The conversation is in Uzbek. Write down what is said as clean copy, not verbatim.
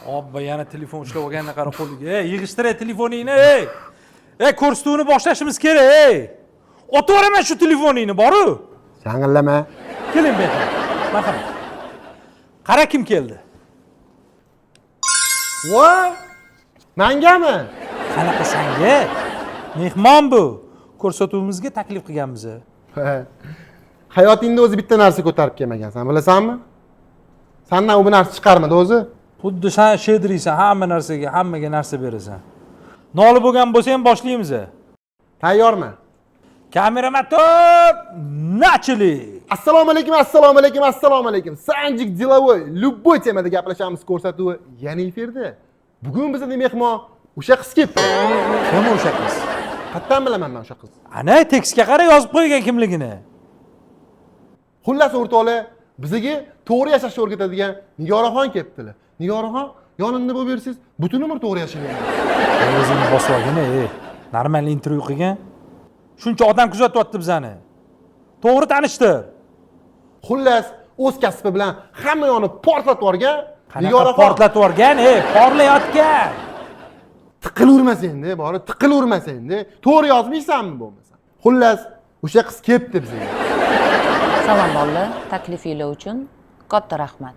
Obba yana telefon ushlab olganda qara qo'liga. Ey, yig'ishtir telefoningni, ey. Ey, ko'rsatuvni boshlashimiz kerak, ey. Otaveraman shu telefoningni, boru. Shang'illama. Keling bu yerga. Marhamat. Qara kim keldi? Voy! Mangami? Qanaqa sanga? Mehmon bu. Ko'rsatuvimizga taklif qilganmiz. Hayotingda o'zi bitta narsa ko'tarib kelmagansan, bilasanmi? Sendan u narsa chiqarmadi o'zi. Xuddi sen shedriysan, hamma narsaga, hammaga narsa berasan. Noli bo'lgan bo'lsa ham boshlaymiz. Tayyormi? Kameraman top, nachili. Assalomu alaykum, assalomu alaykum, assalomu alaykum. Sanjik Dilovoy, любой temada gaplashamiz ko'rsatuvi yana efirda. Bugun bizning mehmon o'sha qiz keldi. Kim o'sha qiz? Qayerdan bilaman men o'sha qiz? Ana tekstga qara yozib qo'ygan kimligini. Xullas o'rtoqlar, bizga to'g'ri yashashni o'rgatadigan Nigoraxon kelibdilar. Nigoraxon, yonimda bo'lib bersangiz, butun umr to'g'ri yashayman. O'zingni bosib olgin, ey. Normal intervyu qilgan. Shuncha odam kuzatyapti bizani. To'g'ri tanishtir. Xullas, o'z kasbi bilan hamma yoni portlatib yuborgan. Nigoraxon portlatib yuborgan, ey, porlayotgan. Tiqilavermasang-da, bori tiqilavermasang-da. To'g'ri yozmaysanmi bo'lmasa? Xullas, o'sha qiz kelibdi bizga. Salom bolalar, taklifinglar uchun katta rahmat.